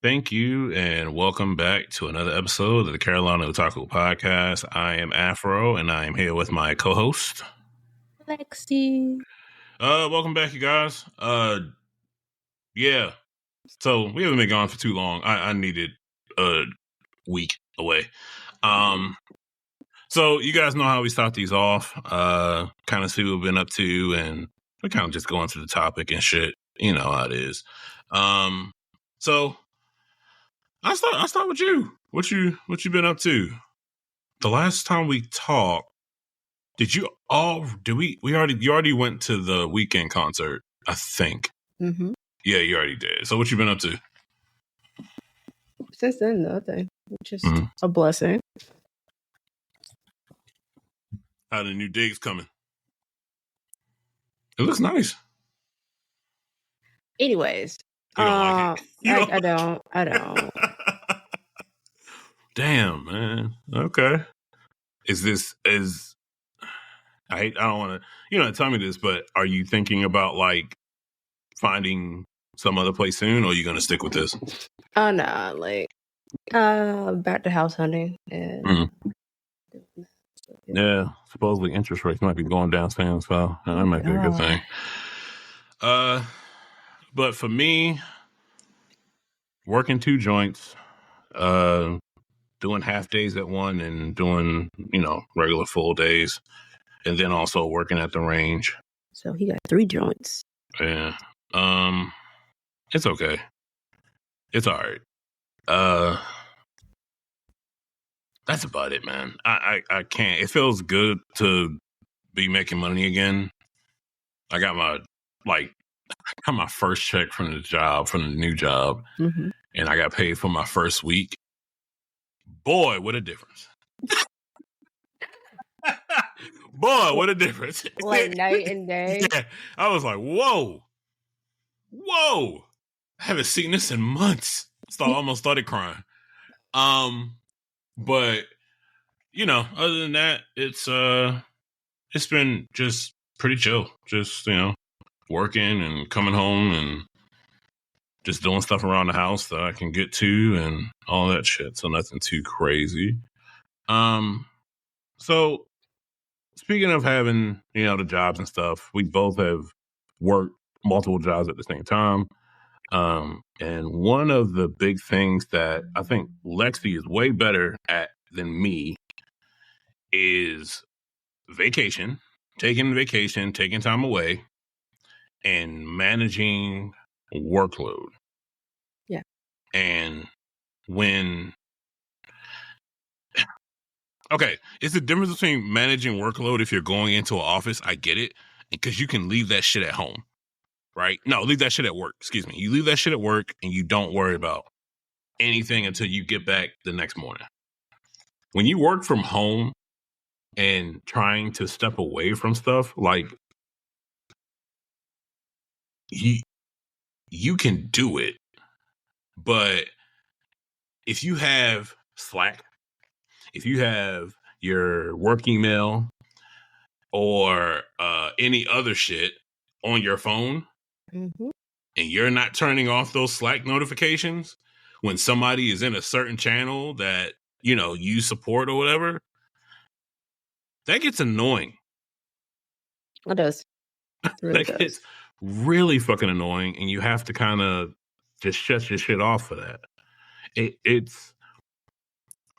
Thank you, and welcome back to another episode of the Carolina Otaku Podcast. I am Afro, and I am here with my co-host, Lexi. Welcome back, you guys. Yeah. So we haven't been gone for too long. I needed a week away. So you guys know how we start these off. Kind of see what we've been up to, and we kind of just go into the topic and shit. You know how it is. So I start with you. What you been up to? The last time we talked, you already went to the weekend concert, I think. Mm-hmm. Yeah, you already did. So what you been up to? Since then, nothing. Just a blessing. How the new digs coming? It looks nice. Anyways. You don't like it? I don't. Damn, man. Okay. I don't want to, tell me this, but are you thinking about like finding some other place soon, or are you going to stick with this? Oh, no. Like, back to house hunting. And Yeah, supposedly interest rates might be going down soon, so that might be a good thing. But for me, working 2 joints, doing half days at one and doing, regular full days, and then also working at the range. So he got 3 joints. Yeah. It's okay. It's all right. That's about it, man. I can't. It feels good to be making money again. I got my first check from the new job, and I got paid for my first week. Boy, what a difference! Boy, what a difference! Like night and day. Yeah, I was like, whoa. I haven't seen this in months. Almost started crying. But other than that, it's been just pretty chill. Just working and coming home and just doing stuff around the house that I can get to and all that shit. So nothing too crazy. So speaking of having the jobs and stuff, we both have worked multiple jobs at the same time. And one of the big things that I think Lexi is way better at than me is taking vacation, taking time away, and managing workload. Yeah. And it's the difference between managing workload if you're going into an office. I get it, because you can leave that shit at home. Right? No, leave that shit at work. Excuse me. You leave that shit at work and you don't worry about anything until you get back the next morning. When you work from home and trying to step away from stuff, like you can do it. But if you have Slack, if you have your work email or any other shit on your phone, and you're not turning off those Slack notifications when somebody is in a certain channel that, you support or whatever, that gets annoying. It does. It really That gets really fucking annoying, and you have to kind of just shut your shit off for that.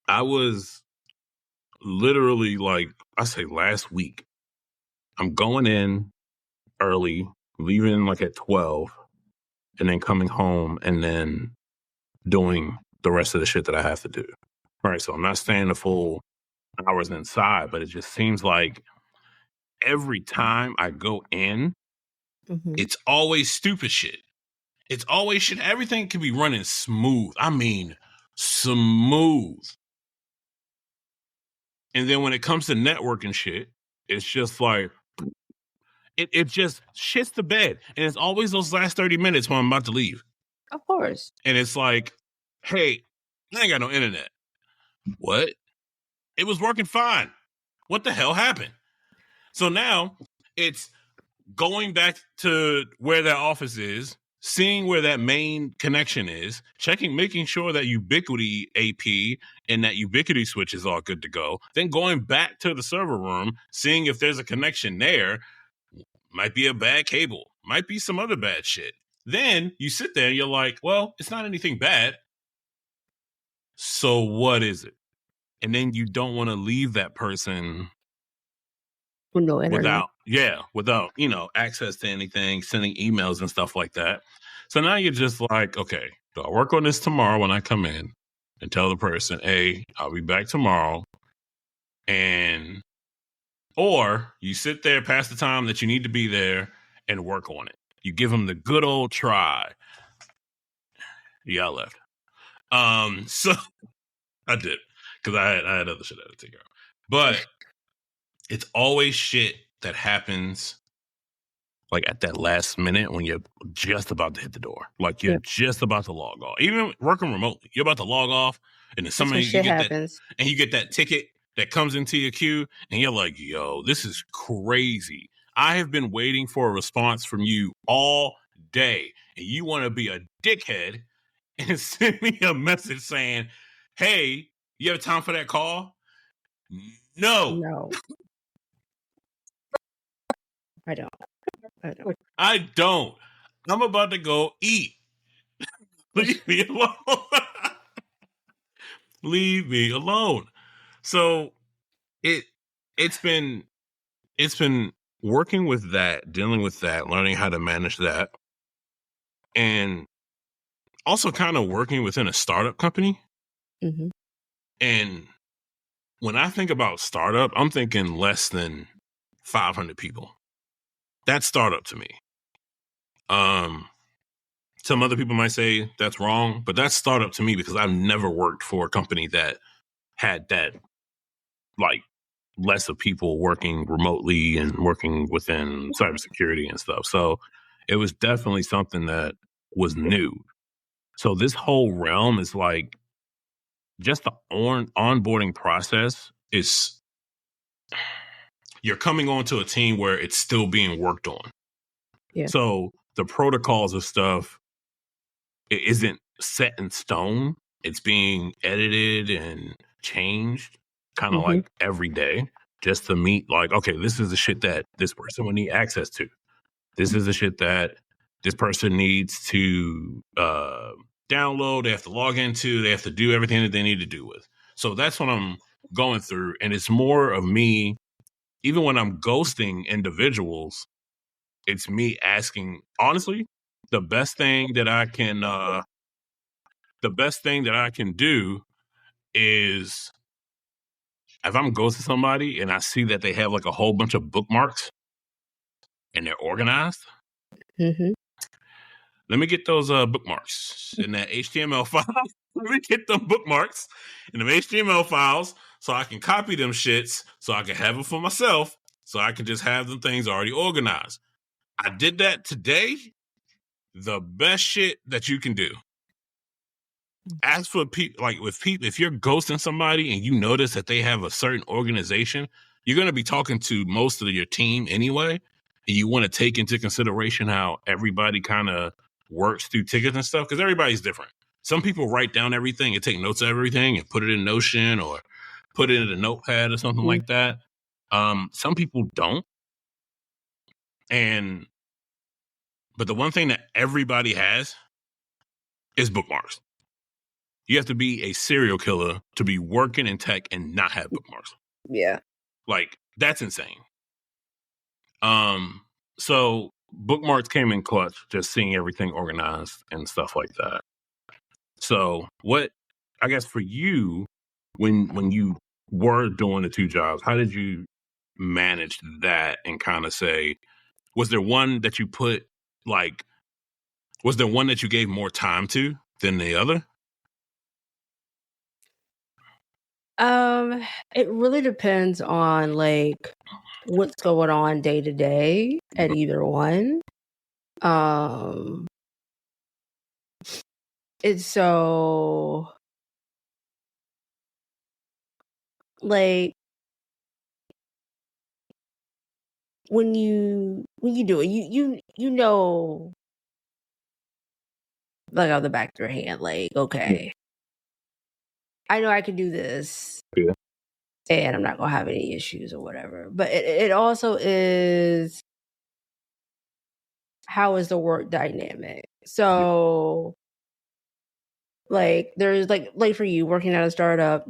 I was literally I say last week, I'm going in early, leaving at 12, and then coming home and then doing the rest of the shit that I have to do. All right, so I'm not staying the full hours inside, but it just seems like every time I go in, it's always stupid shit. It's always shit. Everything can be running smooth. I mean, smooth. And then when it comes to networking shit, it's just like, it just shits the bed. And it's always those last 30 minutes when I'm about to leave. Of course. And it's like, hey, I ain't got no internet. What? It was working fine. What the hell happened? So now it's going back to where their office is seeing where that main connection is, making sure that Ubiquity AP and that Ubiquity switch is all good to go, then going back to the server room, seeing if there's a connection there. Might be a bad cable, might be some other bad shit. Then you sit there and you're like, well, it's not anything bad. So what is it? And then you don't want to leave that person With no internet. without, access to anything, sending emails and stuff like that. So now you're just like, okay, do I work on this tomorrow when I come in and tell the person, hey, I'll be back tomorrow? And or you sit there past the time that you need to be there and work on it. You give them the good old try. Yeah, I left. So I did because I had other shit I had to take care of. But it's always shit that happens like at that last minute when you're just about to hit the door. Like you're just about to log off. Even working remotely, you're about to log off, and then somebody you get happens. that, and you get that ticket that comes into your queue, and you're like, "Yo, this is crazy. I have been waiting for a response from you all day, and you want to be a dickhead and send me a message saying, "Hey, you have time for that call?" No. I don't. I don't. I'm about to go eat. Leave me alone. Leave me alone. So it's been working with that, dealing with that, learning how to manage that, and also kind of working within a startup company. Mm-hmm. And when I think about startup, I'm thinking less than 500 people. That's startup to me. Some other people might say that's wrong, but that's startup to me because I've never worked for a company that had that, like, less of people working remotely and working within cybersecurity and stuff. So it was definitely something that was new. So this whole realm is like just the onboarding process is, you're coming onto a team where it's still being worked on. Yeah. So the protocols of stuff, it isn't set in stone. It's being edited and changed kind of like every day just to meet, like, okay, this is the shit that this person would need access to. This is the shit that this person needs to download. They have to log into. They have to do everything that they need to do with. So that's what I'm going through. And it's more of me, even when I'm ghosting individuals, it's me asking, honestly, the best thing that I can do is, if I'm ghosting somebody and I see that they have like a whole bunch of bookmarks and they're organized, let me get those bookmarks in that HTML file. Let me get them bookmarks in them HTML files so I can copy them shits so I can have them for myself, so I can just have them things already organized. I did that today. The best shit that you can do. As for people, like with people, if you're ghosting somebody and you notice that they have a certain organization, you're going to be talking to most of your team anyway. And you want to take into consideration how everybody kind of works through tickets and stuff, because everybody's different. Some people write down everything and take notes of everything and put it in Notion or put it in a notepad or something like that. Some people don't. But the one thing that everybody has is bookmarks. You have to be a serial killer to be working in tech and not have bookmarks. Yeah. Like, that's insane. So bookmarks came in clutch, just seeing everything organized and stuff like that. So what, I guess for you, when you were doing the two jobs, how did you manage that and kind of say, was there one that you gave more time to than the other? It really depends on like what's going on day to day at either one. It's so like when you do it, you know like on the back of your hand, like, okay, I know I can do this. Yeah. And I'm not gonna have any issues or whatever. But it also is, how is the work dynamic? So like there's like for you working at a startup,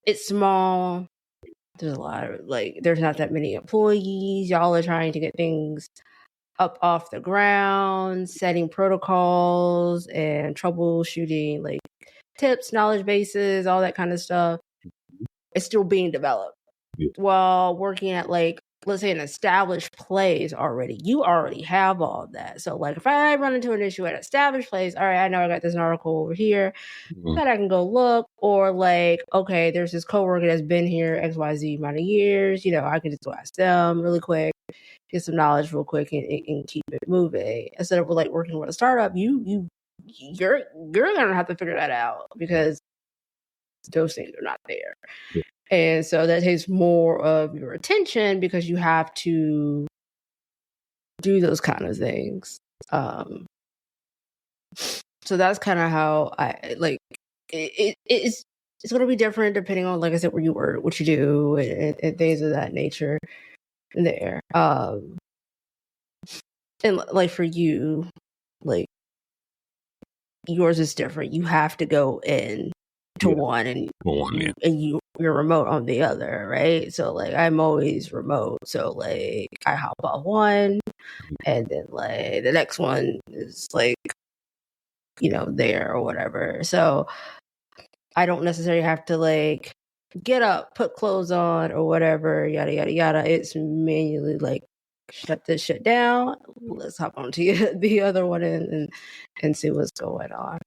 it's small. There's a lot of there's not that many employees. Y'all are trying to get things up off the ground, setting protocols and troubleshooting like tips, knowledge bases, all that kind of stuff. It's still being developed. Yeah. While working at let's say an established place already, you already have all of that. So like if I run into an issue at an established place, all right, I know I got this article over here that I can go look, or like, okay, there's this coworker that's been here XYZ amount of years, I can just go ask them really quick, get some knowledge real quick and keep it moving. Instead of like working with a startup, you're gonna have to figure that out because those things are not there. Yeah. And so that takes more of your attention because you have to do those kind of things. So that's kind of how I like it's going to be different depending on, like I said, where you work, what you do, and things of that nature there. And like for you, like yours is different. You have to go in to one and you're remote on the other, right? So like I'm always remote, so like I hop off one and then like the next one is like there or whatever. So I don't necessarily have to like get up, put clothes on or whatever, yada yada yada. It's manually like shut this shit down, let's hop on to the other one and see what's going on.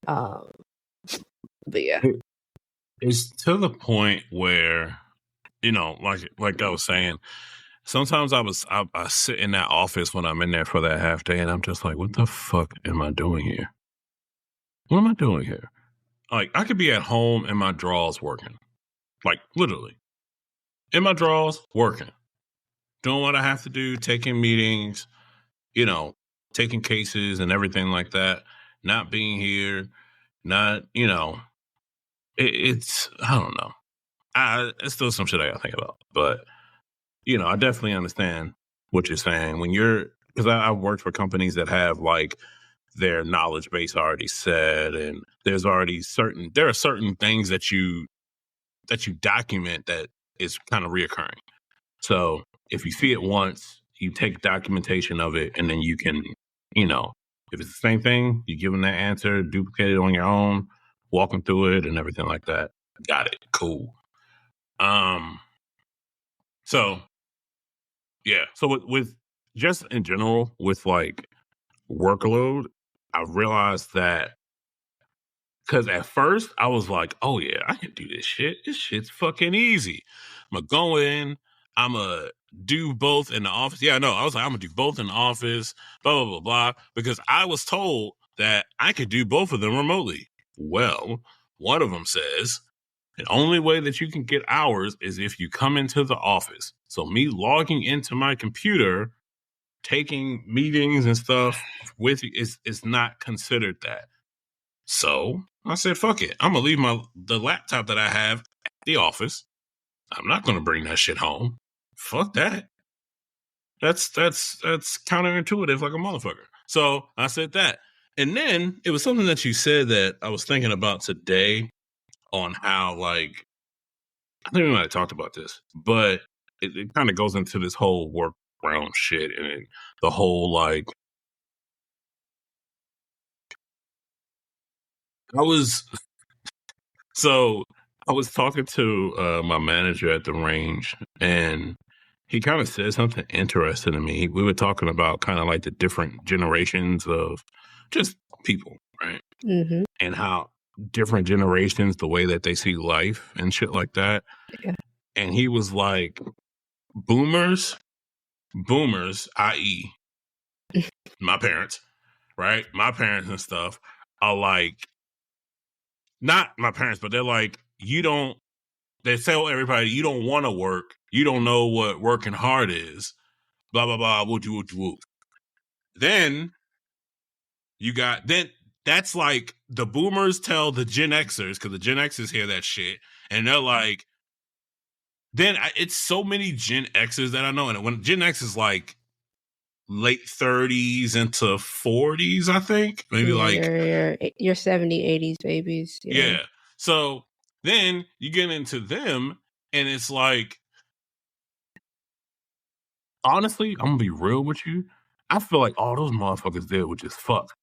But yeah, it's to the point where, like I was saying, sometimes I sit in that office when I'm in there for that half day and I'm just like, what the fuck am I doing here? What am I doing here? Like, I could be at home in my drawers working, like literally in my drawers working, doing what I have to do, taking meetings, taking cases and everything like that, not being here, not, it's, I don't know. It's still some shit I gotta think about. But, I definitely understand what you're saying when because I've worked for companies that have like their knowledge base already set, and there are certain things that you document that is kind of reoccurring. So if you see it once, you take documentation of it, and then you can, if it's the same thing, you give them that answer, duplicate it on your own, walk them through it and everything like that. Got it. Cool. So yeah. So with just in general, with like workload, I realized that because at first I was like, oh yeah, I can do this shit. This shit's fucking easy. I'm going to go in. I'm going to do both in the office. Yeah, no, I was like, I'm going to do both in the office, blah, blah, blah, blah. Because I was told that I could do both of them remotely. Well, one of them says, the only way that you can get hours is if you come into the office. So me logging into my computer, taking meetings and stuff with you is not considered that. So I said, fuck it. I'm going to leave the laptop that I have at the office. I'm not going to bring that shit home. Fuck that. That's counterintuitive like a motherfucker. So I said that. And then it was something that you said that I was thinking about today on how, like, I think we might have talked about this, but it kind of goes into this whole work around shit and the whole, like, I was talking to my manager at the range, and he kind of said something interesting to me. We were talking about kind of like the different generations of just people, right? mm-hmm. And how different generations, the way that they see life and shit like that. Yeah. And he was like, boomers, i.e., my parents, right? My parents and stuff are like, not my parents, but they're like, they tell everybody, you don't want to work. You don't know what working hard is. Blah, blah, blah, woo, woo, woo. Then You got then that's like the boomers tell the Gen Xers, because the Gen Xers hear that shit, and they're like, it's so many Gen Xers that I know, and when Gen X is like late 30s into 40s, I think, maybe your 70s, 80s babies. Yeah. So then you get into them, and it's like, honestly, I'm gonna be real with you. I feel like all those motherfuckers there were just fuck.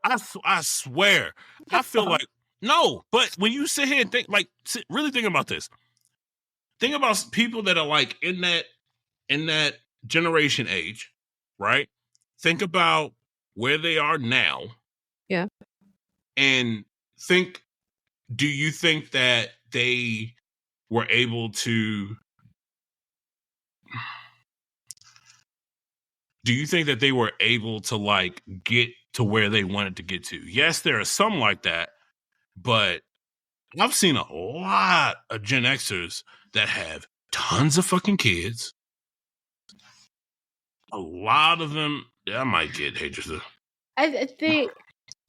I swear. I feel like no, but when you sit here and think, like, really think about this. Think about people that are like in that generation age, right? Think about where they are now. Yeah. And do you think that they were able to like get to where they wanted to get to? Yes, there are some like that, but I've seen a lot of Gen Xers that have tons of fucking kids. A lot of them, I might get haters. I think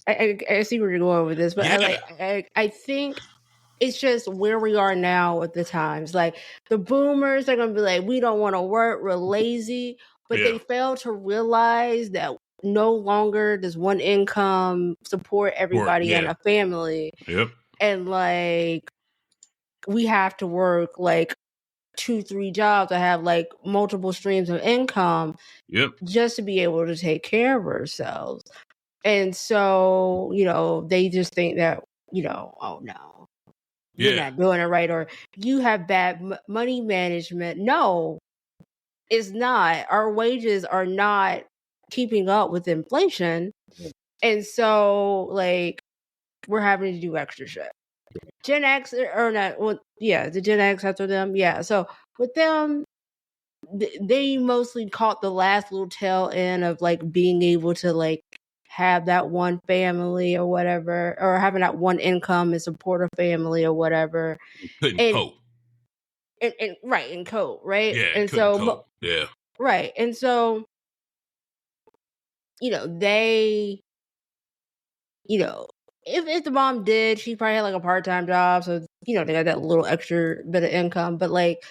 I see where you're going with this, but yeah. I think it's just where we are now at the times. Like the boomers are gonna be like, we don't want to work, we're lazy, but they fail to realize that no longer does one income support everybody in a family. Yep. And like we have to work like 2-3 jobs that have like multiple streams of income. Yep. Just to be able to take care of ourselves. And so, they just think that, oh no, you're not doing it right, or you have bad money management. No, it's not. Our wages are not keeping up with inflation. And so, like, we're having to do extra shit. Gen X, or not, well, yeah, the Gen X after them. Yeah. So with them, they mostly caught the last little tail end of like being able to like have that one family or whatever, or having that one income and support a family or whatever. Couldn't cope. And right, and cope, right? Yeah, and so cope. Yeah. Right. And so, they, if the mom did, she probably had like a part-time job, so they got that little extra bit of income. But like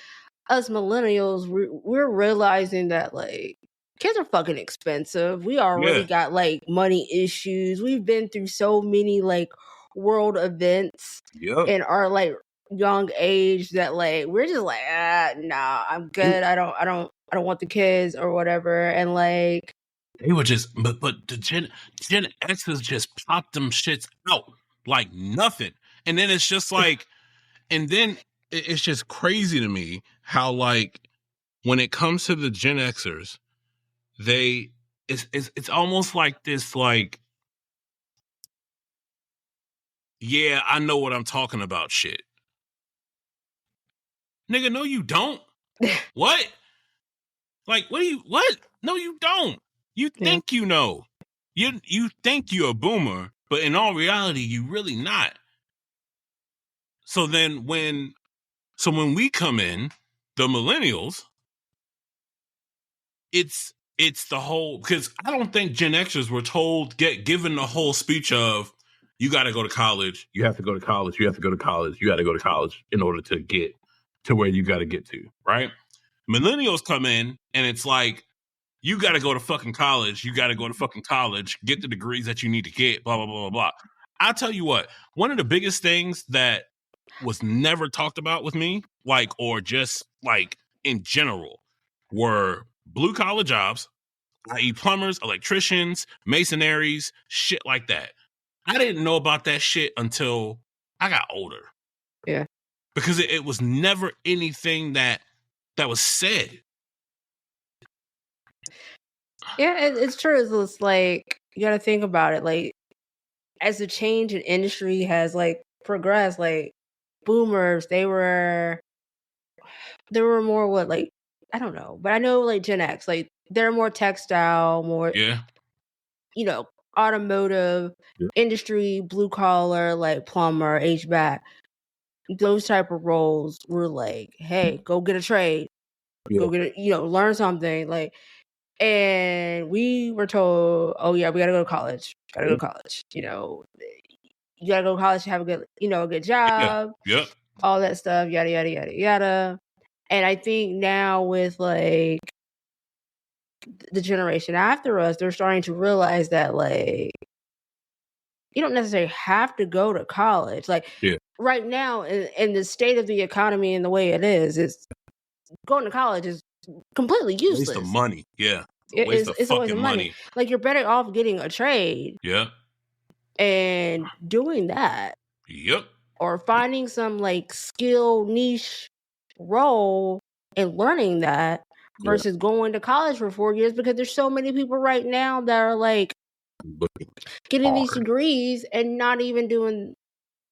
us millennials, we're realizing that like kids are fucking expensive. We already got like money issues. We've been through so many like world events in our like young age that like we're just like, nah, I'm good. I don't want the kids or whatever. And like they were just, but the Gen X's just popped them shits out like nothing, and then it's just like, and then it's just crazy to me how like when it comes to the Gen Xers, it's almost like this like, yeah, I know what I'm talking about shit. Nigga, no you don't. What? Like, what? No, you don't. You think you know. You think you're a boomer, but in all reality, you really not. So then when we come in, the millennials, it's the whole, because I don't think Gen Xers were given the whole speech of, you got to go to college, you have to go to college, you have to go to college, you got to go to college in order to get to where you got to get to, right? Millennials come in and it's like, you got to go to fucking college. You got to go to fucking college, get the degrees that you need to get, blah, blah, blah, blah, blah. I'll tell you what, one of the biggest things that was never talked about with me, like, or just like in general, were blue collar jobs, i.e. plumbers, electricians, masonaries, shit like that. I didn't know about that shit until I got older. Yeah. Because it was never anything that was said. Yeah, it's true. It's like, you got to think about it. Like, as the change in industry has like progressed, like boomers, they were more what, like, I don't know, but I know like Gen X, like they're more textile, more, automotive industry, blue collar, like plumber, HVAC. Those type of roles were like, hey, go get a trade, go get learn something, like. And we were told, oh yeah, we gotta go to college. Gotta go to college. You know, you gotta go to college to have a good, a good job. Yeah. All that stuff, yada yada yada yada. And I think now with like the generation after us, they're starting to realize that like you don't necessarily have to go to college. Like right now in the state of the economy and the way it is going to college is completely useless. Waste of money. Yeah. It's always money. Like you're better off getting a trade. Yeah. And doing that. Yep. Or finding some like skill niche role and learning that versus going to college for 4 years, because there's so many people right now that are like getting these degrees and not even doing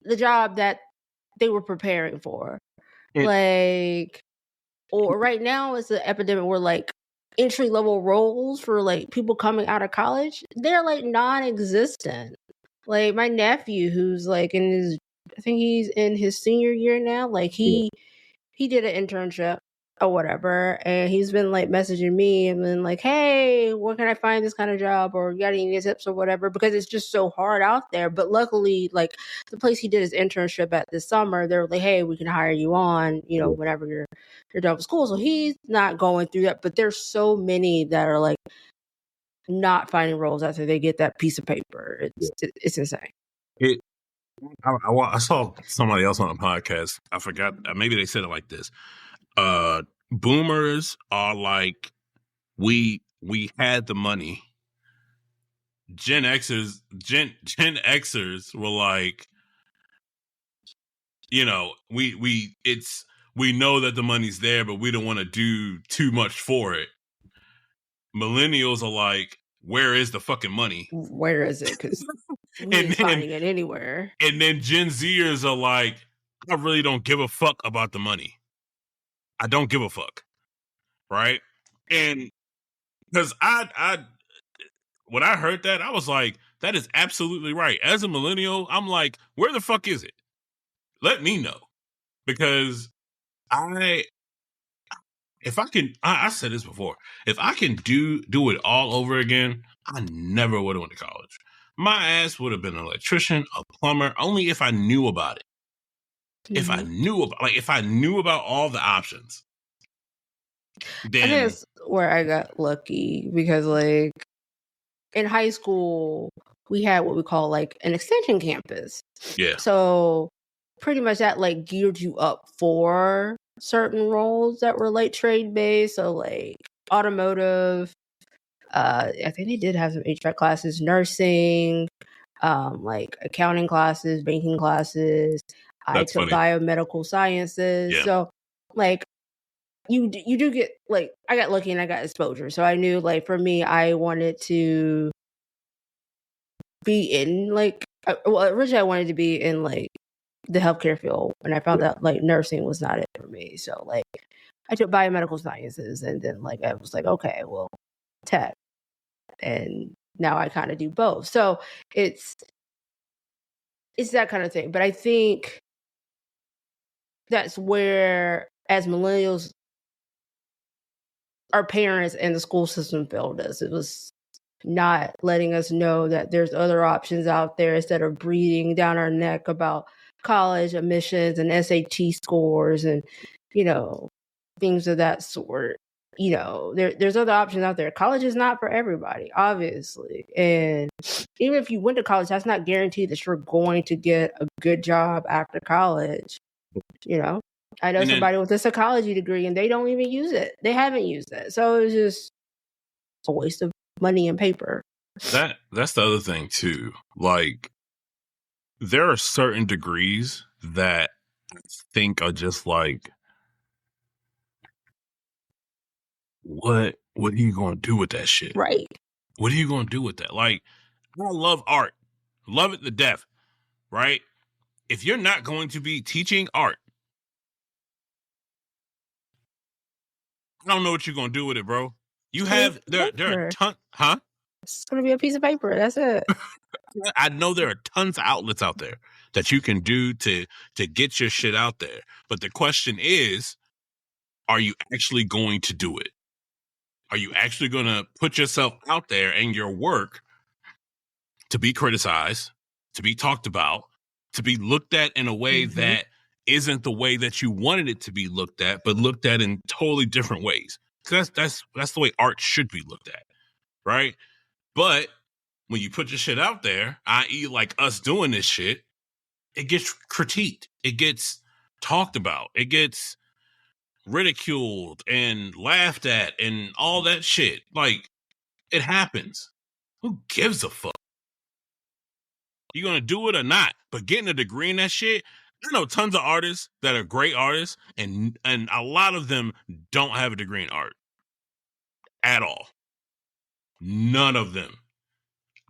the job that they were preparing for. Like, or right now it's an epidemic where like entry level roles for like people coming out of college, they're like non-existent. Like my nephew, who's like I think he's in his senior year now. Like he did an internship or whatever, and he's been like messaging me and been like, "Hey, where can I find this kind of job? Or you got any tips or whatever?" Because it's just so hard out there. But luckily, like the place he did his internship at this summer, they're like, "Hey, we can hire you on, whenever you're done with school." So he's not going through that. But there's so many that are like not finding roles after they get that piece of paper. It's insane. I saw somebody else on a podcast. I forgot. Maybe they said it like this. Boomers are like, we had the money. Gen Xers were like, we know that the money's there, but we don't want to do too much for it. Millennials are like, where is the fucking money? Where is it? Because we ain't finding it anywhere. And then Gen Zers are like, I really don't give a fuck about the money. I don't give a fuck. Right? And because when I heard that, I was like, that is absolutely right. As a millennial, I'm like, where the fuck is it? Let me know. Because I said this before, if I can do it all over again, I never would have went to college. My ass would have been an electrician, a plumber, only if I knew about it. Mm-hmm. If I knew about all the options. Then I think that's where I got lucky, because like in high school we had what we call like an extension campus. Yeah. So pretty much that like geared you up for certain roles that were like trade based. So like automotive, I think they did have some HVAC classes, nursing, like accounting classes, banking classes. I took biomedical sciences. Yeah. So like you do get like, I got lucky and I got exposure. So I knew like for me, I wanted to be in like, originally I wanted to be in like the healthcare field, and I found out like nursing was not it for me. So like I took biomedical sciences, and then like I was like, okay, well, tech, and now I kind of do both. So it's that kind of thing. But I think that's where, as millennials, our parents and the school system failed us. It was not letting us know that there's other options out there, instead of breathing down our neck about college admissions and SAT scores and, things of that sort. There's other options out there. College is not for everybody, obviously. And even if you went to college, that's not guaranteed that you're going to get a good job after college. I know somebody with a psychology degree and they don't even use it. They haven't used it. So it's just a waste of money and paper. That's the other thing too. Like, there are certain degrees that I think are just like, what are you going to do with that shit? Right. What are you going to do with that? Like, I love art. Love it to death. Right? If you're not going to be teaching art, I don't know what you're going to do with it, bro. There are tons, huh? It's going to be a piece of paper. That's it. I know there are tons of outlets out there that you can do to get your shit out there. But the question is, are you actually going to do it? Are you actually going to put yourself out there and your work to be criticized, to be talked about, to be looked at in a way that isn't the way that you wanted it to be looked at, but looked at in totally different ways? Because that's the way art should be looked at, right? But when you put your shit out there, i.e., like us doing this shit, it gets critiqued, it gets talked about, it gets ridiculed and laughed at and all that shit. Like, it happens. Who gives a fuck? You gonna do it or not? But getting a degree in that shit, I know tons of artists that are great artists, and a lot of them don't have a degree in art at all. None of them.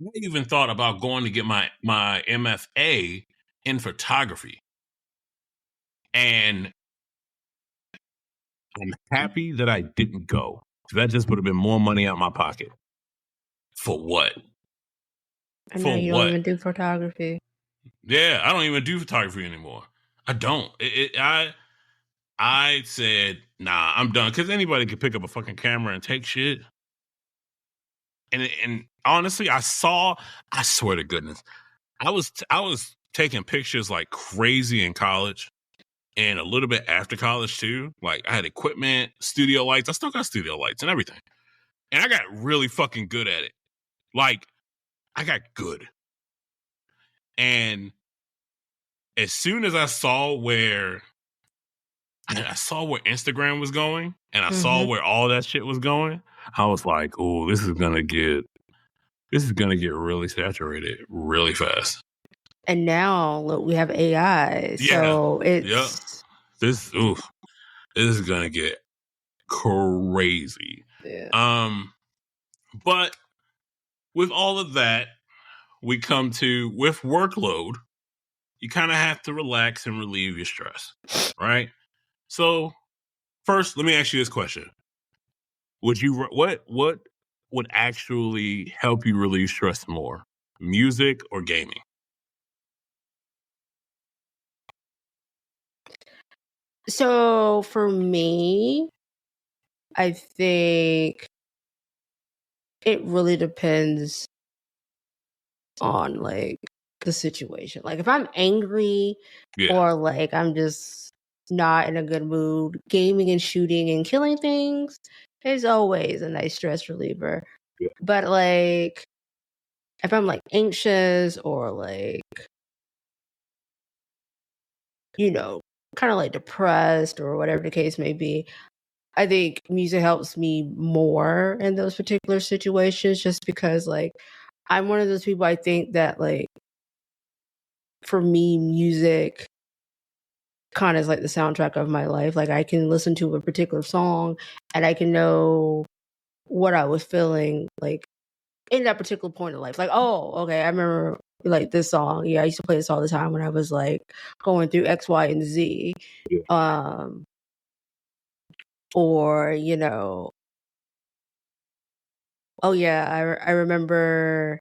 I even thought about going to get my MFA in photography, and I'm happy that I didn't go. That just would have been more money out of my pocket. For what? And now you don't even do photography. Yeah, I don't even do photography anymore. I don't. I said, nah, I'm done. Because anybody could pick up a fucking camera and take shit. And honestly, I swear to goodness, I was taking pictures like crazy in college and a little bit after college too. Like, I had equipment, studio lights. I still got studio lights and everything. And I got really fucking good at it. Like, I got good. And as soon as I saw where Instagram was going and I saw where all that shit was going, I was like, oh, this is gonna get really saturated really fast. And now look, we have AI, so it's this is gonna get crazy. Yeah. But with all of that, we come to, with workload, you kind of have to relax and relieve your stress, right? So first, let me ask you this question: what would actually help you relieve stress more, music or gaming? So for me, I think it really depends on like the situation. Like if I'm angry or like I'm just not in a good mood, gaming and shooting and killing things is always a nice stress reliever. Yeah. But like if I'm like anxious or like, you know, kind of like depressed or whatever the case may be, I think music helps me more in those particular situations just because like I'm one of those people, I think that like for me, music kind of is like the soundtrack of my life. Like I can listen to a particular song and I can know what I was feeling like in that particular point of life. Like, oh, okay, I remember like this song. Yeah, I used to play this all the time when I was like going through X, Y, and Z. Or, you know, oh yeah, I remember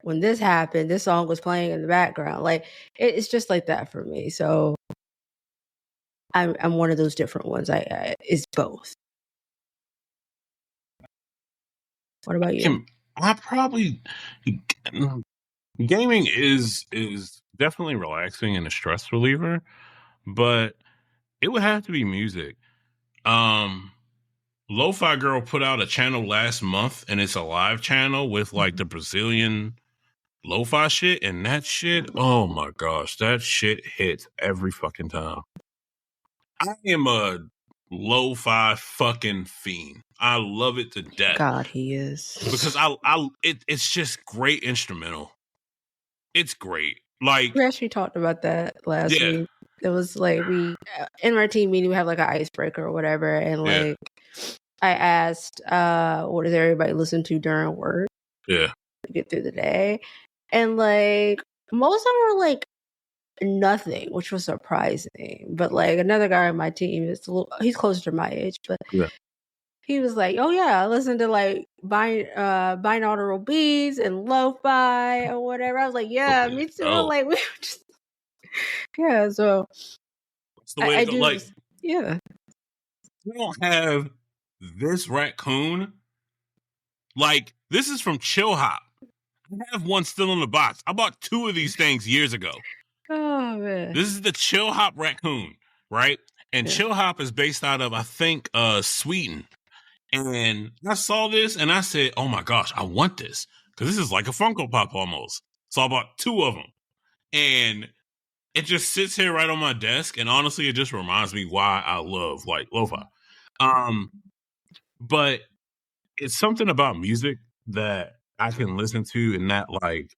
when this happened, this song was playing in the background. Like it's just like that for me. So I'm one of those different ones. I it's both. What about you? I probably, gaming is definitely relaxing and a stress reliever, but it would have to be music. Lo-Fi Girl put out a channel last month, and it's a live channel with like the Brazilian lo-fi shit, and that shit, oh my gosh, that shit hits every fucking time. I am a lo-fi fucking fiend. I love it to death. God, he is. Because it's just great instrumental. It's great. Like, we actually talked about that last week. It was like we in our team meeting we have like an icebreaker or whatever, and like I asked, what does everybody listen to during work? Yeah. To get through the day. And like most of them were like nothing, which was surprising. But like another guy on my team is he's closer to my age, but he was like, "Oh yeah, I listen to like binaural beats and lo-fi or whatever." I was like, "Yeah, me too." Like we were just so that's the way to go. Like, yeah. we don't have this raccoon, like, this is from Chill Hop. I have one still in the box. I bought 2 of these things years ago. Oh man. This is the Chill Hop raccoon, right? And Chill Hop is based out of, I think, Sweden. And I saw this and I said, oh my gosh, I want this. Because this is like a Funko Pop almost. So I bought 2 of them. And it just sits here right on my desk. And honestly, it just reminds me why I love like lo-fi. But it's something about music that I can listen to and that like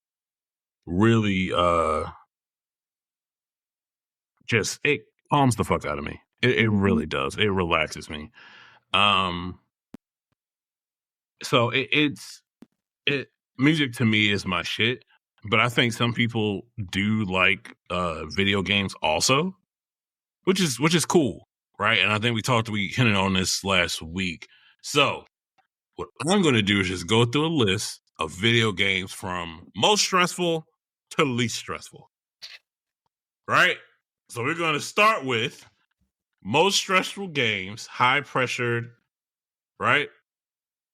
really just it calms the fuck out of me. It really does. It relaxes me. So it's music to me is my shit. But I think some people do like video games also, which is cool, right? And I think we hinted on this last week. So what I'm going to do is just go through a list of video games from most stressful to least stressful, right? So we're going to start with most stressful games, high pressured, right?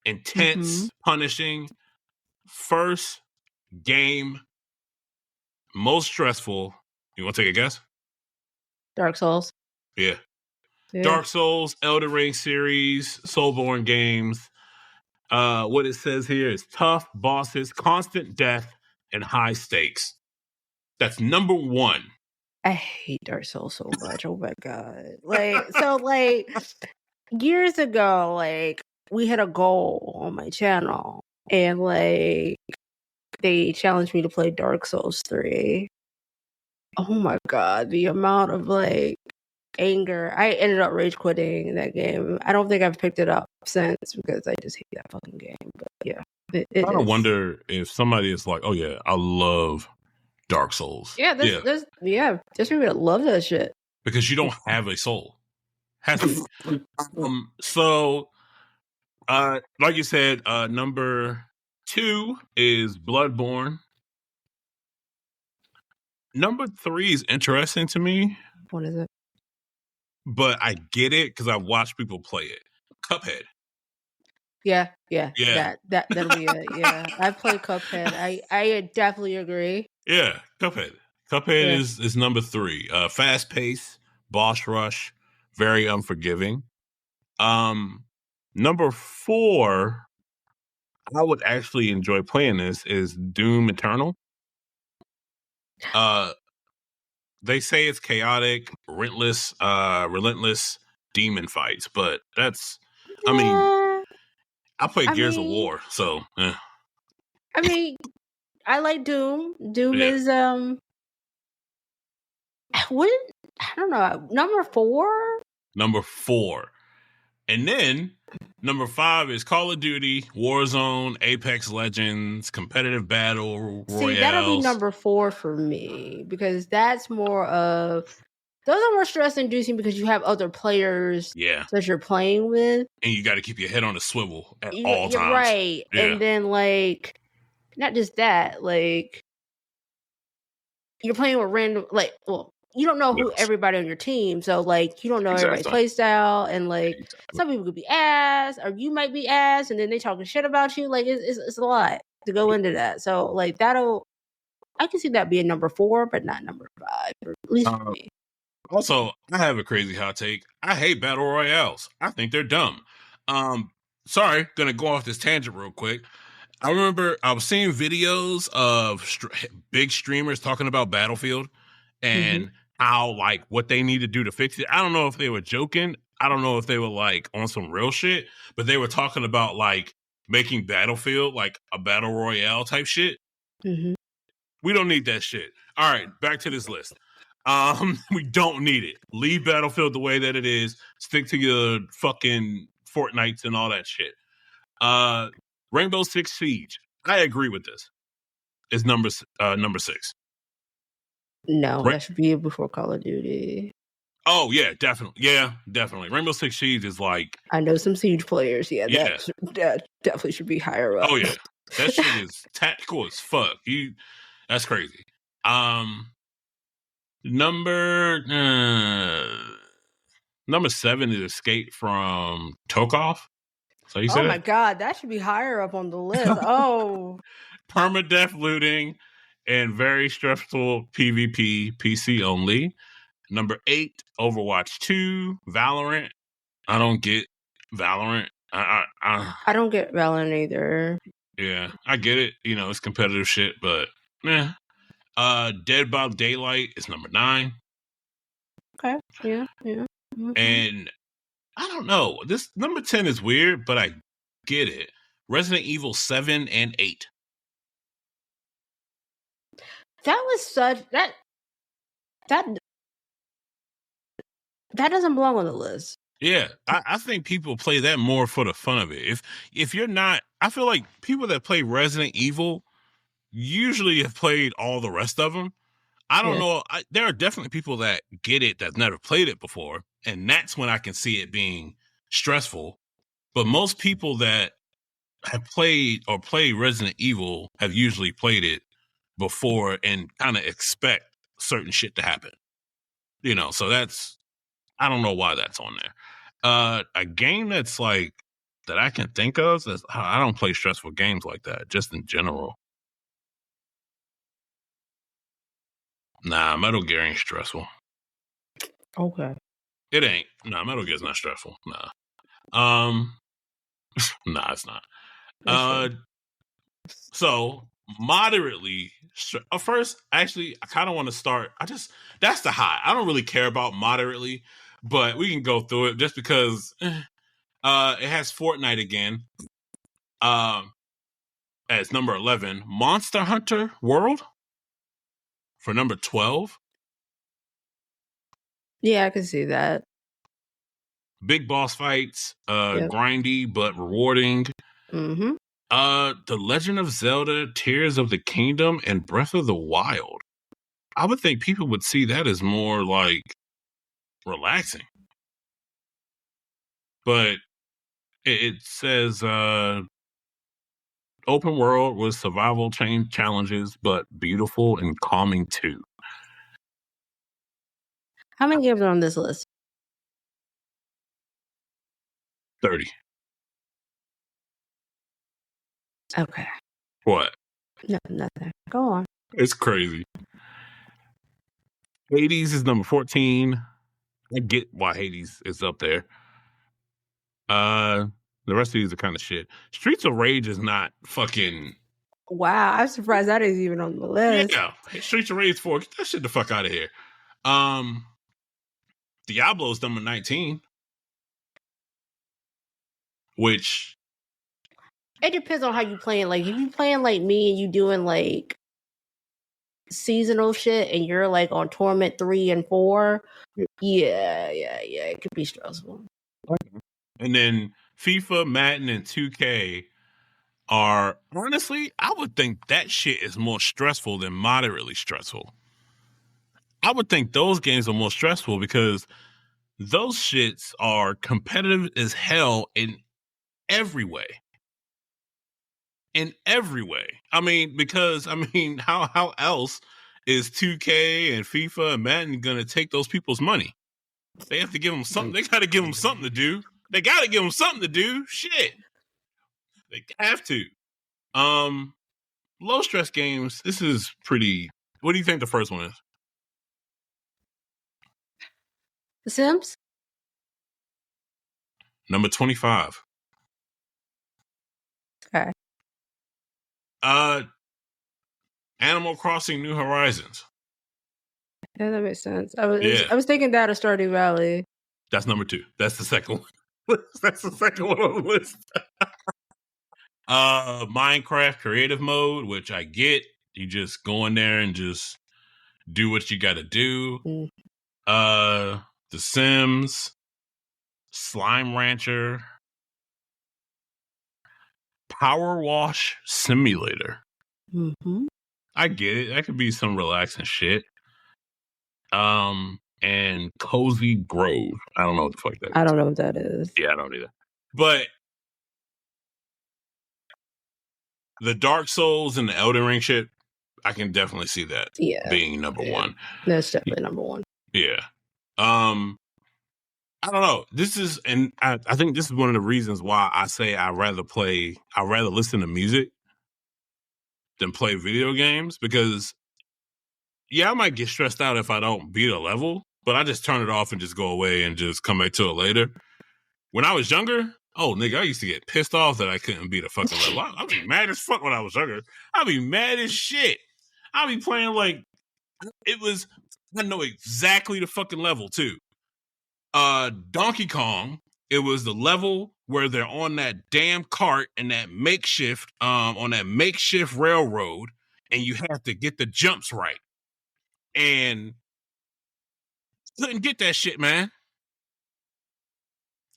Intense, punishing. First game, most stressful. You want to take a guess? Dark Souls. Yeah. Dark Souls, Elden Ring series, Soulborne games. What it says here is tough bosses, constant death, and high stakes. That's number 1. I hate Dark Souls so much. Oh my god! Like years ago, like we had a goal on my channel, and like they challenged me to play Dark Souls 3. Oh my god, the amount of like anger. I ended up rage quitting that game. I don't think I've picked it up since because I just hate that fucking game. But yeah. I kind of wonder if somebody is like, oh yeah, I love Dark Souls. Yeah, there's people that love that shit. Because you don't have a soul. Has to be. So like you said, number 2 is Bloodborne. Number 3 is interesting to me. What is it? But I get it because I watched people play it. Cuphead. Yeah. That'll be it. Yeah, I play Cuphead. I definitely agree. Yeah, Cuphead. Cuphead is number 3. Fast pace, boss rush, very unforgiving. Number 4, I would actually enjoy playing this is Doom Eternal. They say it's chaotic, relentless demon fights, but that's I mean, I play Gears of War, so I mean, I like Doom. Doom is what? I don't know. Number 4. Number 4, and then number 5 is Call of Duty, Warzone, Apex Legends, competitive battle royales. See, that'll be number 4 for me because that's more of those are more stress inducing because you have other players that you're playing with, and you got to keep your head on a swivel at all times, right? Yeah. And then like, not just that, like you're playing with random, like, well, you don't know who everybody on your team, so like you don't know everybody's play style, and like some people could be ass, or you might be ass, and then they talking shit about you. Like it's a lot to go into that. So like I can see that being number 4, but not number 5, or at least for me. Also, I have a crazy hot take. I hate battle royales. I think they're dumb. Sorry, gonna go off this tangent real quick. I remember I was seeing videos of big streamers talking about Battlefield and how, like, what they need to do to fix it. I don't know if they were joking. I don't know if they were, like, on some real shit. But they were talking about, like, making Battlefield, like, a battle royale type shit. We don't need that shit. All right, back to this list. We don't need it. Leave Battlefield the way that it is. Stick to your fucking Fortnites and all that shit. Rainbow Six Siege. I agree with this. Is number 6. No, that should be before Call of Duty. Oh yeah, definitely. Yeah, definitely. Rainbow Six Siege is like. I know some Siege players. Yeah, that definitely should be higher up. Oh yeah, that shit is tactical as fuck. That's crazy. Number 7 is Escape from Tarkov. So you Oh said my god, that should be higher up on the list. Oh, permadeath looting and very stressful PvP PC only. Number 8, Overwatch 2, Valorant. I don't get Valorant. I don't get Valorant either. Yeah, I get it. You know, it's competitive shit, but Dead by Daylight is number 9. Okay, yeah. Mm-hmm. And I don't know. This number 10 is weird, but I get it. Resident Evil 7 and 8. That was such that doesn't belong on the list. Yeah, I think people play that more for the fun of it. If you're not, I feel like people that play Resident Evil usually have played all the rest of them. I don't know. There are definitely people that get it that's never played it before, and that's when I can see it being stressful. But most people that have played or play Resident Evil have usually played it before and kind of expect certain shit to happen. You know, so that's, I don't know why that's on there. A game that's like that I can think of is, I don't play stressful games like that, just in general. Nah, Metal Gear ain't stressful. Okay. It ain't. Nah, Metal Gear's not stressful. Nah. Nah, it's not. So moderately first, actually, I kind of want to start. That's the high. I don't really care about moderately, but we can go through it just because it has Fortnite again. As number 11, Monster Hunter World for number 12. Yeah, I can see that. Big boss fights, Yep. grindy but rewarding. Mm-hmm. The Legend of Zelda, Tears of the Kingdom, and Breath of the Wild. I would think people would see that as more like relaxing. But it says open world with survival chain challenges, but beautiful and calming too. How many games are on this list? 30. Okay. What? No, nothing. Go on. It's crazy. Hades is number 14. I get why Hades is up there. The rest of these are kind of shit. Streets of Rage is not fucking. Wow, I'm surprised that is even on the list. Yeah, Streets of Rage 4. Get that shit the fuck out of here. Diablo's number 19. Which it depends on how you playing. Like if you playing like me and you doing like seasonal shit and you're like on Torment 3 and 4, yeah, it could be stressful. And then FIFA, Madden, and 2K are, honestly, I would think that shit is more stressful than moderately stressful. I would think those games are more stressful because those shits are competitive as hell in every way. In every way. I mean, because, how else is 2K and FIFA and Madden going to take those people's money? They have to give them something. They got to give them something to do. They got to give them something to do. Shit. They have to. Low stress games. This is pretty. What do you think the first one is? The Sims? Number 25. Okay. Animal Crossing New Horizons. Yeah, that makes sense. I was thinking that of Stardew Valley. That's number 2. That's the second one. That's the second one on the list. Minecraft creative mode, which I get. You just go in there and just do what you got to do. The Sims, Slime Rancher, Power Wash Simulator. Mm-hmm. I get it. That could be some relaxing shit. And Cozy Grove. I don't know what the fuck that is. I don't know what that is. Yeah, I don't either. But the Dark Souls and the Elden Ring shit, I can definitely see that being number 1. That's definitely number 1. Yeah. I don't know. This is, and I think this is one of the reasons why I say I'd rather listen to music than play video games, because yeah, I might get stressed out if I don't beat a level, but I just turn it off and just go away and just come back to it later. When I was younger, oh nigga, I used to get pissed off that I couldn't beat a fucking level. I'd be mad as fuck when I was younger. I'd be mad as shit. I'd be playing like I know exactly the fucking level too. Donkey Kong, it was the level where they're on that damn cart and that makeshift on that makeshift railroad, and you have to get the jumps right. And couldn't get that shit, man.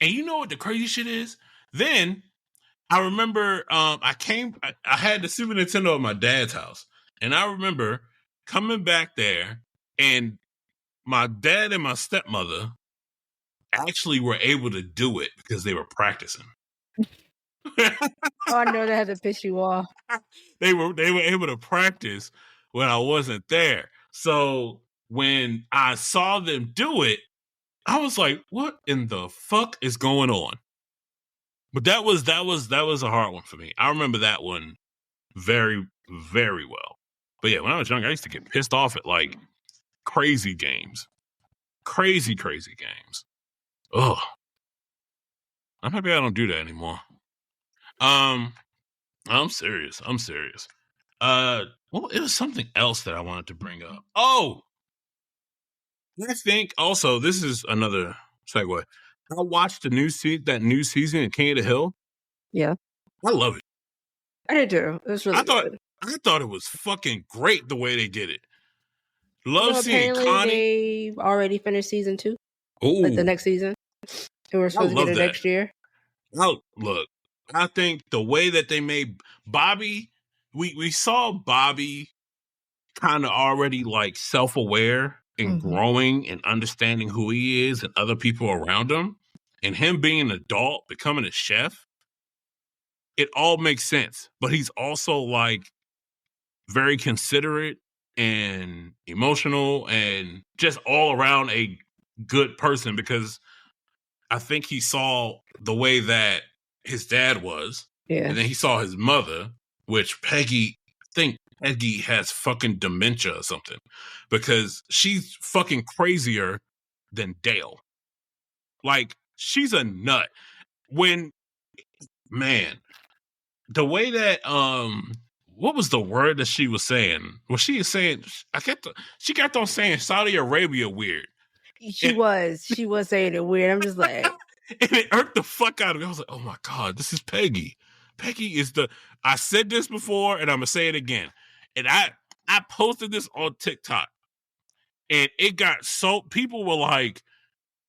And you know what the crazy shit is? Then I remember I had the Super Nintendo at my dad's house, and I remember coming back there, and my dad and my stepmother actually were able to do it because they were practicing. Oh, I know that had to piss you off. They were able to practice when I wasn't there. So when I saw them do it, I was like, "What in the fuck is going on?" But that was a hard one for me. I remember that one very, very well. But yeah, when I was young, I used to get pissed off at like crazy games. Crazy games. Ugh. Maybe I don't do that anymore. I'm serious. Well, it was something else that I wanted to bring up. Oh, I think also this is another segue. I watched that new season of King of the Hill. Yeah, I love it. I did too. It was really good. I thought it was fucking great the way they did it. Love seeing apparently Connie. They already finished season 2. Ooh. Like the next season. And we're supposed to get it next year. Oh, look, I think the way that they made Bobby, we saw Bobby kind of already like self-aware and growing and understanding who he is and other people around him, and him being an adult, becoming a chef. It all makes sense, but he's also like very considerate and emotional and just all around a good person, because I think he saw the way that his dad was. Yeah. And then he saw his mother, which Peggy has fucking dementia or something, because she's fucking crazier than Dale. Like, she's a nut. The way that what was the word that she was saying? Well, she is saying she kept on saying Saudi Arabia weird. She was saying it weird. I'm just like, and it irked the fuck out of me. I was like, oh my God, this is Peggy. Peggy is I said this before and I'm gonna say it again. And I posted this on TikTok, and it got people were like,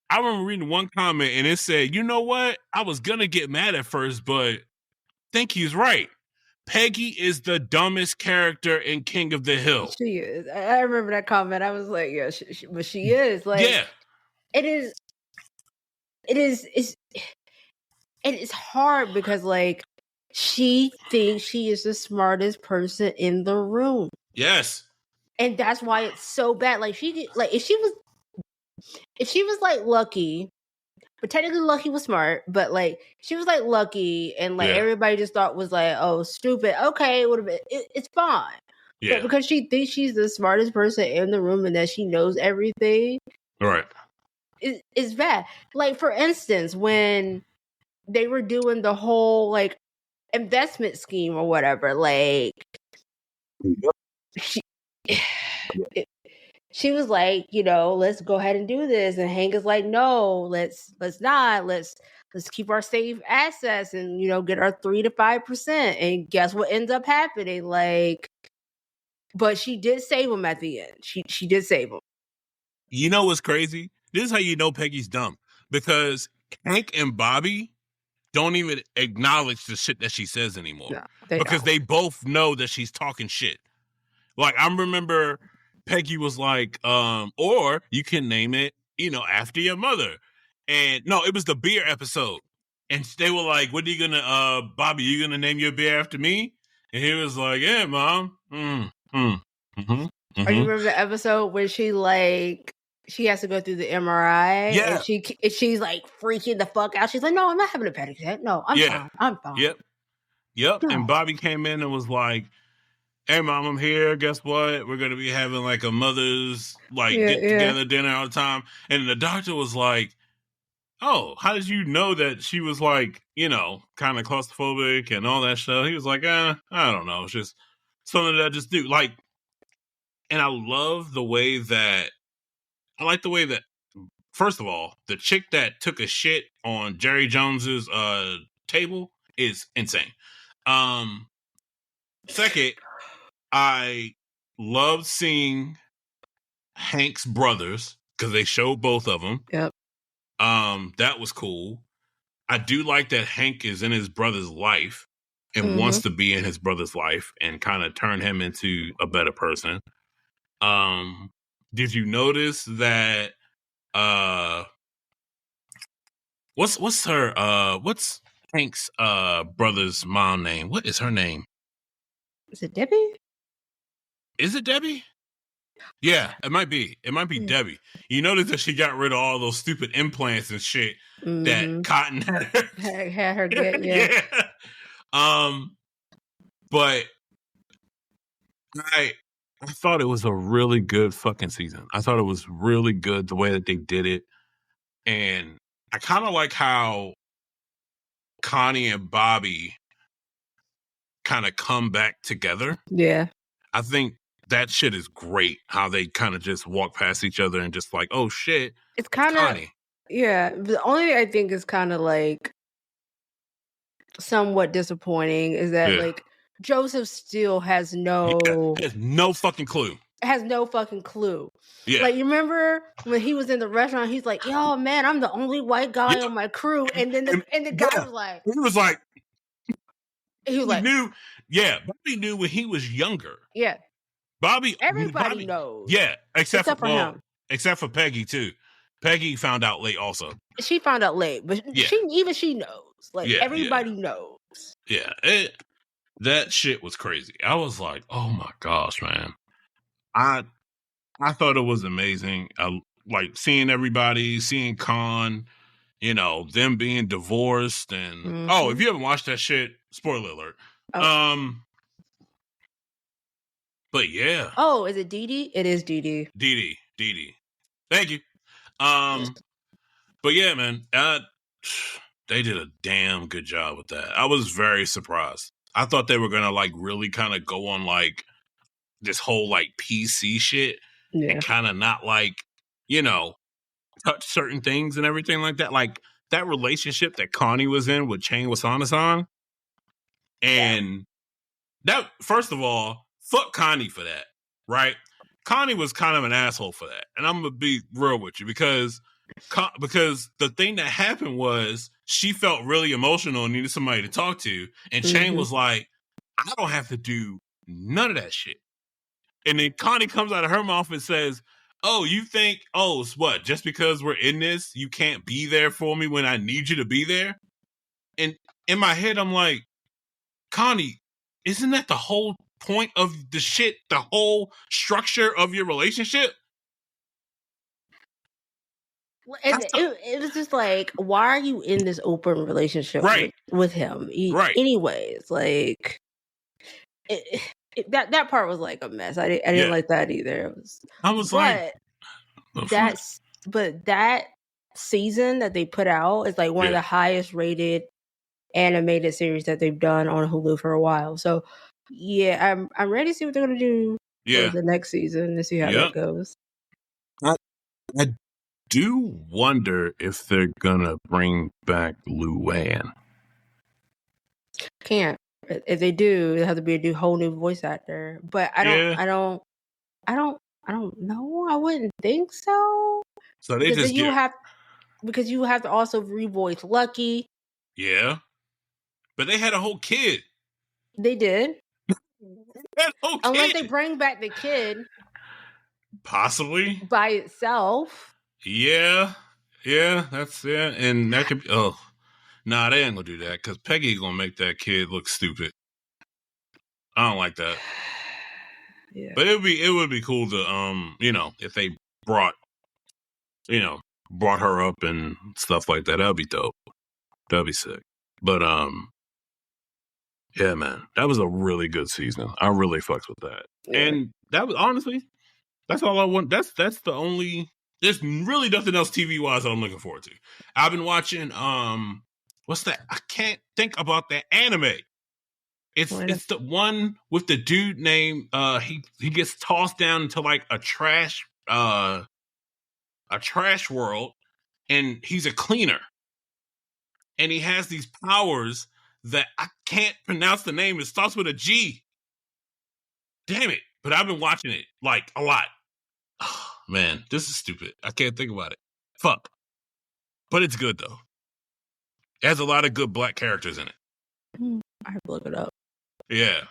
I remember reading one comment and it said, you know what? I was gonna get mad at first, but I think he's right. Peggy is the dumbest character in King of the Hill. She is. I remember that comment. I was like, yeah, but she is. Like, yeah. It is hard because like she thinks she is the smartest person in the room. Yes. And that's why it's so bad. Like if she was like Lucky, but technically Lucky was smart, but like she was like Lucky and like everybody just thought was like, oh, stupid. Okay, it would have been it's fine. Yeah. But because she thinks she's the smartest person in the room and that she knows everything. Right. It's bad. Like, for instance, when they were doing the whole like investment scheme or whatever, like she was like, let's go ahead and do this, and Hank is like, no, let's not. Let's keep our safe assets and get our 3 to 5%. And guess what ends up happening? Like, but she did save him at the end. She did save him. You know what's crazy? This is how you know Peggy's dumb, because Hank and Bobby don't even acknowledge the shit that she says anymore. No, because they both know that she's talking shit. Like, I remember Peggy was like, or you can name it, after your mother. And no, it was the beer episode. And they were like, what are you gonna, Bobby, you gonna name your beer after me? And he was like, yeah, Mom. Or you remember the episode where she like she has to go through the MRI. Yeah. And she's like freaking the fuck out. She's like, no, I'm not having a panic attack. No, I'm fine. I'm fine. Yep. No. And Bobby came in and was like, hey, Mom, I'm here. Guess what? We're going to be having like a mother's get together dinner all the time. And the doctor was like, oh, how did you know that she was like, kind of claustrophobic and all that stuff? He was like, I don't know. It's just something that I just do. Like, and I love the way that, first of all, the chick that took a shit on Jerry Jones's table is insane. Second, I love seeing Hank's brothers because they showed both of them. Yep. That was cool. I do like that Hank is in his brother's life and wants to be in his brother's life and kind of turn him into a better person. Did you notice that what's Hank's brother's mom name? What is her name? Is it Debbie? Is it Debbie? Yeah, it might be. It might be Debbie. You notice that she got rid of all those stupid implants and shit that Cotton had her get. Yeah. But I thought it was a really good fucking season. I thought it was really good the way that they did it. And I kind of like how Connie and Bobby kind of come back together. Yeah. I think that shit is great. How they kind of just walk past each other and just like, oh shit. It's kind of, yeah. The only thing I think is kind of like somewhat disappointing is that like Joseph still has no fucking clue. Has no fucking clue. Yeah. Like, you remember when he was in the restaurant, he's like, yo, man, I'm the only white guy on my crew. And then the guy was like, he knew. Yeah. Bobby knew when he was younger. Yeah. Everybody knows. Yeah. Except for him. Except for Peggy too. Peggy found out late also. She found out late, but she knows. Like, everybody knows. Yeah. That shit was crazy. I was like, oh my gosh, man. I thought it was amazing. I like seeing everybody, seeing Khan, them being divorced, and if you haven't watched that shit, spoiler alert. But yeah. Oh, is it Dee Dee? It is Dee Dee. Dee Dee. Thank you. But yeah, man, they did a damn good job with that. I was very surprised. I thought they were gonna like really kind of go on like this whole like PC shit and kind of not like, touch certain things and everything like that. Like that relationship that Connie was in with Chain Wasana-san. And that, first of all, fuck Connie for that, right? Connie was kind of an asshole for that. And I'm going to be real with you because the thing that happened was she felt really emotional and needed somebody to talk to. And Chain was like, I don't have to do none of that shit. And then Connie comes out of her mouth and says, oh, you think, what? Just because we're in this, you can't be there for me when I need you to be there? And in my head, I'm like, Connie, isn't that the whole point of the shit, the whole structure of your relationship? It was just like, why are you in this open relationship with him? Anyways, like, that part was like a mess. I didn't like that either. That season that they put out is like one of the highest rated animated series that they've done on Hulu for a while. So yeah, I'm ready to see what they're gonna do for the next season to see how that goes. I do wonder if they're gonna bring back Luann. Can't. If they do, it have to be a whole new voice actor. But I don't know. I wouldn't think so. So they because you have to also revoice Lucky. Yeah, but they had a whole kid. They did. Unless they bring back the kid, possibly by itself. Yeah, that's and that could be. Oh, nah, they ain't gonna do that because Peggy gonna make that kid look stupid. I don't like that. Yeah, but it would be cool to if they brought brought her up and stuff like that. That'd be dope. That'd be sick. But yeah, man, that was a really good season. I really fucks with that. Yeah. And that was honestly, that's all I want. That's the only. There's really nothing else TV wise that I'm looking forward to. I've been watching what's that? I can't think about that anime. It's the one with the dude named he gets tossed down into like a trash world, and he's a cleaner, and he has these powers that I can't pronounce the name. It starts with a G. Damn it! But I've been watching it like a lot. Oh, man, this is stupid. I can't think about it. Fuck. But it's good though. It has a lot of good black characters in it. I have to look it up. Yeah.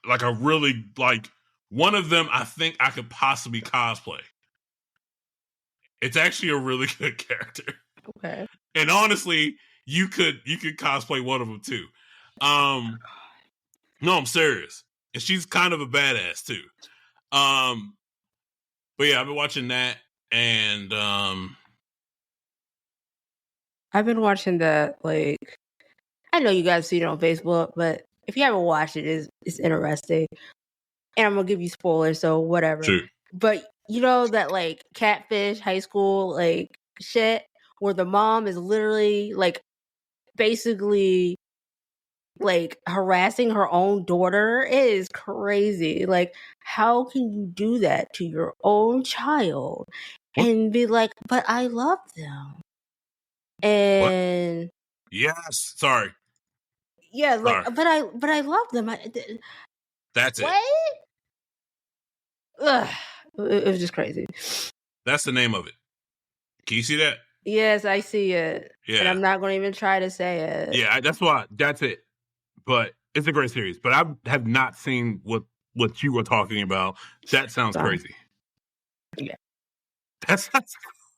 Like a really, like, one of them I think I could possibly cosplay. It's actually a really good character. Okay. And honestly, you could cosplay one of them too. No, I'm serious. And she's kind of a badass too. But yeah, I've been watching that, and I've been watching that. Like, I know you guys see it on Facebook, but if you haven't watched it, it's interesting. And I'm gonna give you spoilers, so whatever. True. But you know that like catfish high school like shit where the mom is literally like basically like harassing her own daughter. It is crazy. Like, how can you do that to your own child and be like, but I love them? And what? Yes, sorry. Yeah, like, sorry. but I love them. That's what? Ugh. It was just crazy. That's the name of it. Can you see that? Yes, I see it. Yeah. And I'm not going to even try to say it. Yeah, that's it. But it's a great series. But I have not seen what you were talking about. That sounds crazy. Yeah. That sounds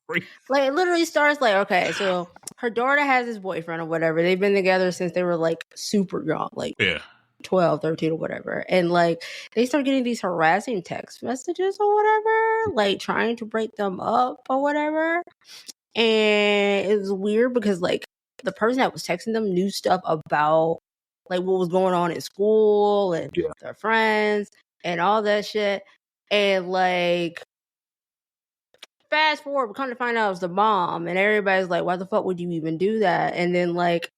crazy. Like, it literally starts like, okay, so her daughter has this boyfriend or whatever. They've been together since they were like super young. Like, 12, 13 or whatever. And like they start getting these harassing text messages or whatever, like trying to break them up or whatever. And it was weird because like the person that was texting them knew stuff about like what was going on in school and their friends and all that shit. And like fast forward, we come to find out it was the mom, and everybody's like, why the fuck would you even do that? And then like,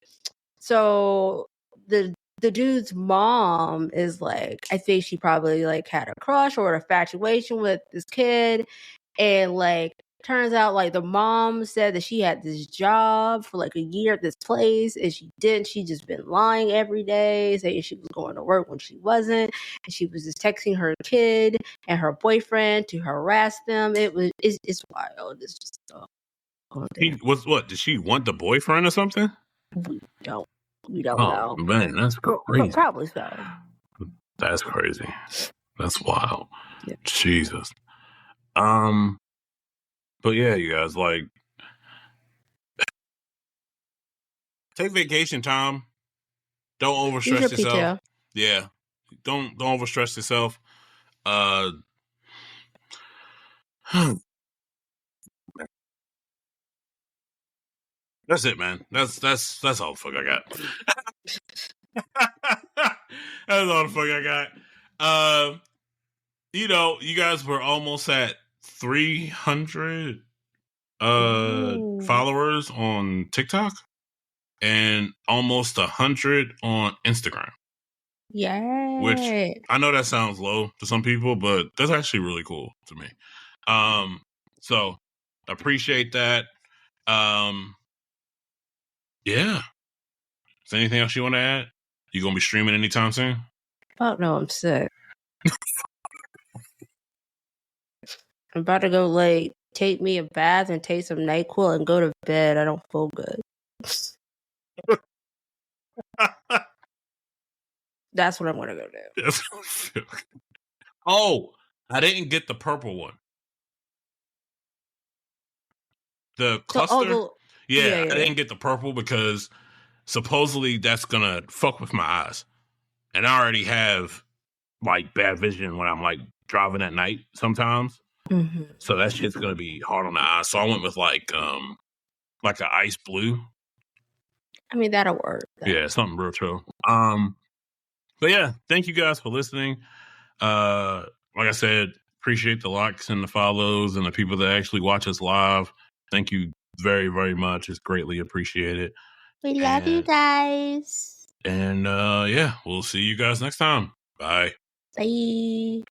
so the dude's mom is like, I think she probably like had a crush or an infatuation with this kid. And like, turns out like the mom said that she had this job for like a year at this place, and she didn't. She just been lying every day, saying she was going to work when she wasn't. And she was just texting her kid and her boyfriend to harass them. It's wild. It's just what? Did she want the boyfriend or something? We don't know. Man, that's crazy. Probably so. That's crazy. That's wild. Yeah. Jesus. But yeah, you guys, like, take vacation time. Don't overstress yourself. Yeah. Don't overstress yourself. That's it, man. That's all the fuck I got. That's all the fuck I got. You guys were almost at 300 followers on TikTok and almost 100 on Instagram. Yeah. Which I know that sounds low to some people, but that's actually really cool to me. So appreciate that. Yeah. Is there anything else you want to add? You gonna be streaming anytime soon? Oh no, I'm sick. I'm about to go like take me a bath and take some NyQuil and go to bed. I don't feel good. That's what I'm gonna go do. Oh, I didn't get the purple one. The cluster? Yeah, I didn't get the purple because supposedly that's gonna fuck with my eyes. And I already have like bad vision when I'm like driving at night sometimes. So that shit's gonna be hard on the eyes. So I went with like an ice blue. I mean, that'll work. Yeah, something real chill. But yeah, thank you guys for listening. Like I said, appreciate the likes and the follows and the people that actually watch us live. Thank you very, very much. It's greatly appreciated. We love you guys. And yeah, we'll see you guys next time. Bye. Bye.